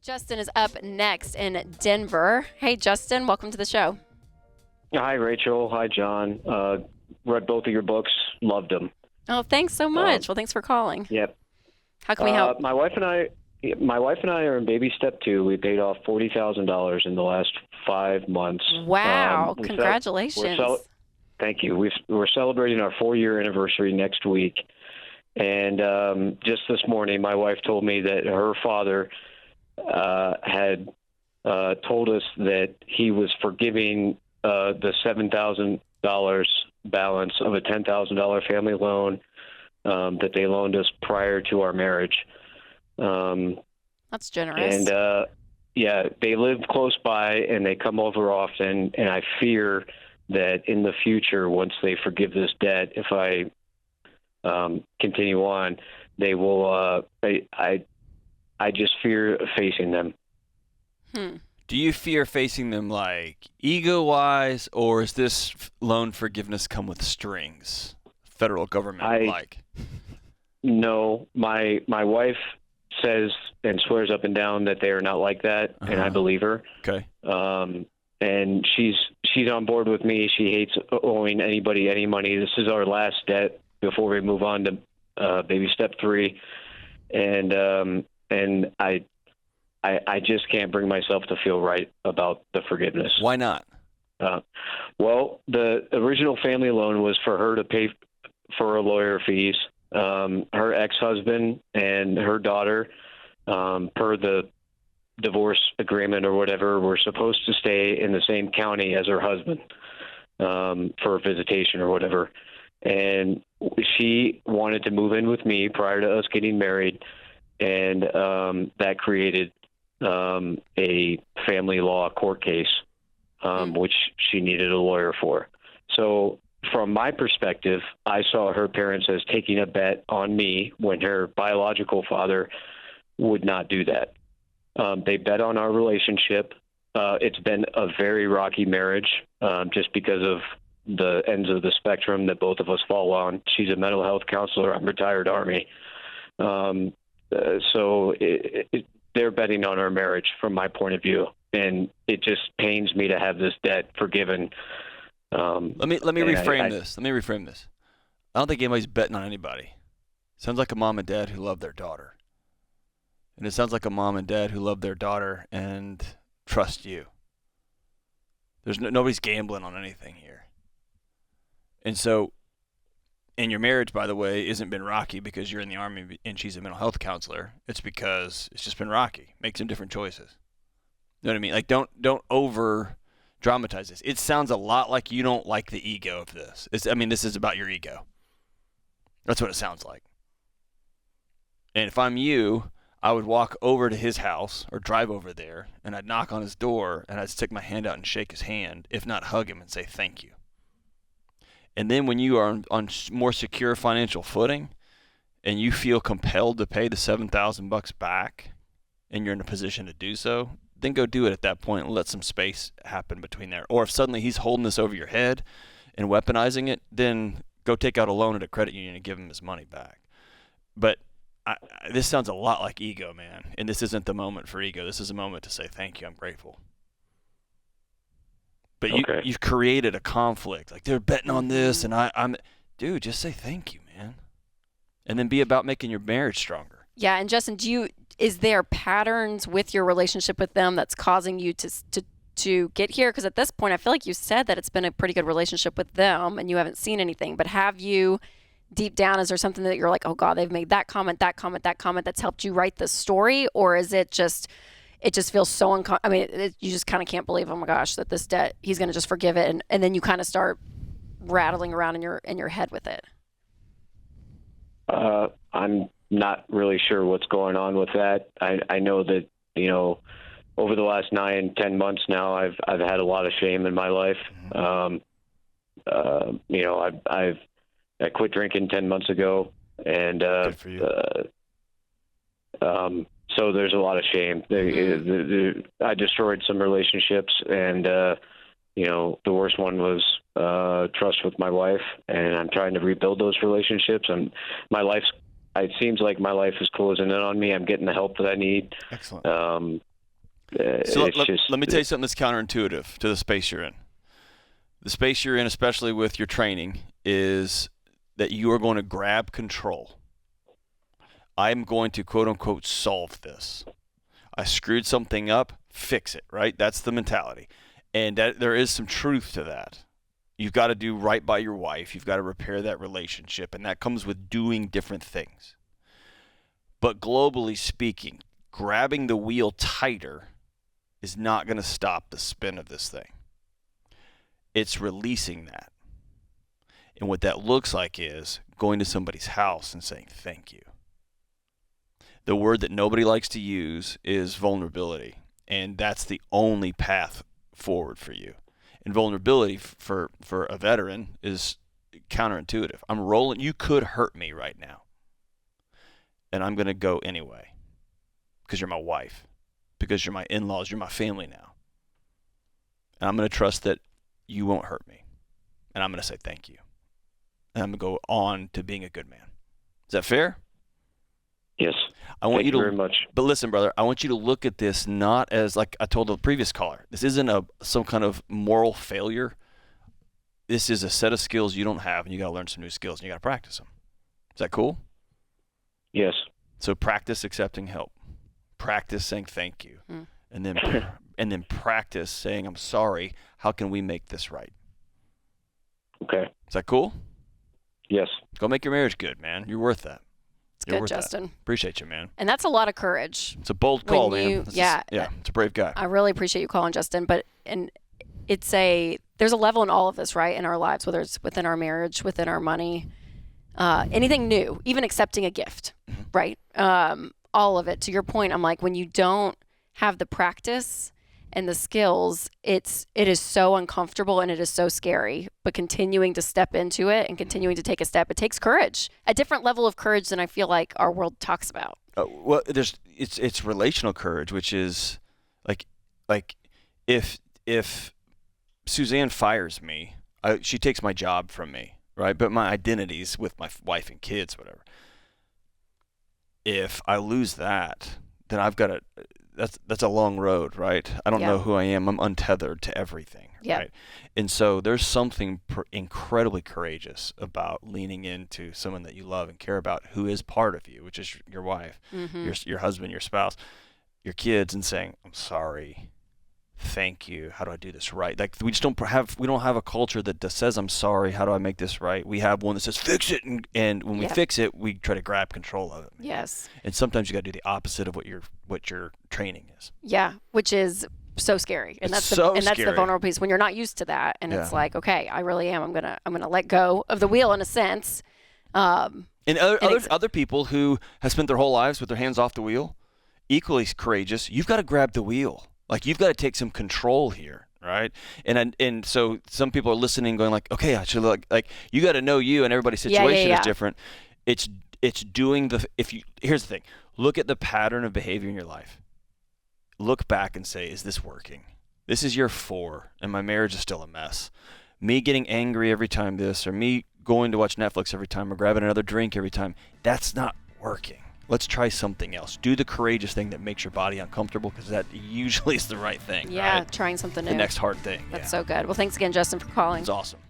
Justin is up next in Denver. Hey, Justin, welcome to the show. Hi, Rachel. Hi, John. Read both of your books. Loved them. Oh, thanks so much. Well, thanks for calling. Yep. How can we help? My wife and I are in baby step 2. We paid off $40,000 in the last 5 months. Wow! Congratulations. Thank you. We're celebrating our 4-year anniversary next week, and just this morning, my wife told me that her father had told us that he was forgiving the $7,000 balance of a $10,000 family loan that they loaned us prior to our marriage. That's generous. And they live close by and they come over often. And I fear that in the future, once they forgive this debt, if I continue on, they will. I just fear facing them. Do you fear facing them like ego-wise, or is this loan forgiveness come with strings? Federal government like? No, my wife says and swears up and down that they are not like that, and I believe her. Okay. And she's on board with me. She hates owing anybody any money. This is our last debt before we move on to baby step 3, and I just can't bring myself to feel right about the forgiveness. Why not? Well, the original family loan was for her to pay for her lawyer fees. Her ex-husband and her daughter, per the divorce agreement or whatever, were supposed to stay in the same county as her husband for a visitation or whatever. And she wanted to move in with me prior to us getting married, and that created a family law court case, which she needed a lawyer for. So from my perspective, I saw her parents as taking a bet on me when her biological father would not do that. They bet on our relationship. It's been a very rocky marriage, just because of the ends of the spectrum that both of us fall on. She's a mental health counselor. I'm retired Army. So they're betting on our marriage from my point of view. And it just pains me to have this debt forgiven. Let me reframe this. Let me reframe this. I don't think anybody's betting on anybody. Sounds like a mom and dad who love their daughter. And it sounds like a mom and dad who love their daughter and trust you. There's nobody's gambling on anything here. And so, and your marriage, by the way, isn't been rocky because you're in the Army and she's a mental health counselor. It's because it's just been rocky. Make some different choices. You know what I mean? Like, don't over dramatize this. It sounds a lot like you don't like the ego of this. This is about your ego. That's what it sounds like. And if I'm you, I would walk over to his house or drive over there, and I'd knock on his door, and I'd stick my hand out and shake his hand, if not hug him and say thank you. And then when you are on more secure financial footing and you feel compelled to pay the $7,000 back and you're in a position to do so, then go do it at that point and let some space happen between there. Or if suddenly he's holding this over your head and weaponizing it, then go take out a loan at a credit union and give him his money back. But this sounds a lot like ego, man. And this isn't the moment for ego. This is a moment to say thank you, I'm grateful. But you've created a conflict. Like, they're betting on this, and I'm dude, just say thank you, man. And then be about making your marriage stronger. Yeah, and Justin, is there patterns with your relationship with them that's causing you to get here? Because at this point, I feel like you said that it's been a pretty good relationship with them and you haven't seen anything. But have you, deep down, is there something that you're like, oh God, they've made that comment that's helped you write this story? Or is it just feels so you just kind of can't believe, oh my gosh, that this debt, he's going to just forgive it. And then you kind of start rattling around in your head with it. I'm not really sure what's going on with that. I know that, over the last 9-10 months now, I've had a lot of shame in my life. I quit drinking 10 months ago, and good for you. So there's a lot of shame. I destroyed some relationships, and the worst one was trust with my wife, and I'm trying to rebuild those relationships. And it seems like my life is closing in on me. I'm getting the help that I need. Excellent. So let me tell you something that's counterintuitive to the space you're in. The space you're in, especially with your training, is that you are going to grab control. I'm going to, quote unquote, solve this. I screwed something up, fix it, right? That's the mentality. And that there is some truth to that. You've got to do right by your wife. You've got to repair that relationship. And that comes with doing different things. But globally speaking, grabbing the wheel tighter is not going to stop the spin of this thing. It's releasing that. And what that looks like is going to somebody's house and saying, thank you. The word that nobody likes to use is vulnerability. And that's the only path forward for you. And vulnerability for a veteran is counterintuitive. I'm rolling. You could hurt me right now. And I'm going to go anyway. Because you're my wife. Because you're my in-laws. You're my family now. And I'm going to trust that you won't hurt me. And I'm going to say thank you. And I'm going to go on to being a good man. Is that fair? Yes. Thank you very much. But listen, brother, I want you to look at this not as, like I told the previous caller, this isn't some kind of moral failure. This is a set of skills you don't have, and you got to learn some new skills, and you got to practice them. Is that cool? Yes. So practice accepting help. Practice saying thank you. And then practice saying, I'm sorry. How can we make this right? Okay. Is that cool? Yes. Go make your marriage good, man. You're worth that. It's good, Justin. That. Appreciate you, man. And that's a lot of courage. It's a bold call, man. It's a brave guy. I really appreciate you calling, Justin. There's a level in all of this, right, in our lives, whether it's within our marriage, within our money, anything new, even accepting a gift, right? All of it. To your point, I'm like, when you don't have the practice and the skills, it is so uncomfortable and it is so scary. But continuing to step into it and continuing to take a step, it takes courage, a different level of courage than I feel like our world talks about. Well, it's relational courage, which is like if Suzanne fires me, she takes my job from me, right? But my identity's with my wife and kids, whatever. If I lose that, then I've got to. That's a long road, right? I don't know who I am. I'm untethered to everything, right? And so there's something incredibly courageous about leaning into someone that you love and care about, who is part of you, which is your wife, your husband, your spouse, your kids, and saying, "I'm sorry, thank you. How do I do this right?" Like we don't have a culture that says, "I'm sorry. How do I make this right?" We have one that says, "Fix it," and when we fix it, we try to grab control of it. Yes. And sometimes you got to do the opposite of what your training is. Yeah, which is so scary, and that's the vulnerable piece when you're not used to that, and it's like, okay, I really am. I'm gonna let go of the wheel in a sense. And other people who have spent their whole lives with their hands off the wheel, equally courageous. You've got to grab the wheel. Like you've got to take some control here, right? And so some people are listening, going like, okay, I should like you got to know you, and everybody's situation is different. It's doing here's the thing. Look at the pattern of behavior in your life. Look back and say, is this working? This is year 4, and my marriage is still a mess. Me getting angry every time this, or me going to watch Netflix every time, or grabbing another drink every time, that's not working. Let's try something else. Do the courageous thing that makes your body uncomfortable, because that usually is the right thing. Yeah, right? Trying something new. The next hard thing. That's so good. Well, thanks again, Justin, for calling. It's awesome.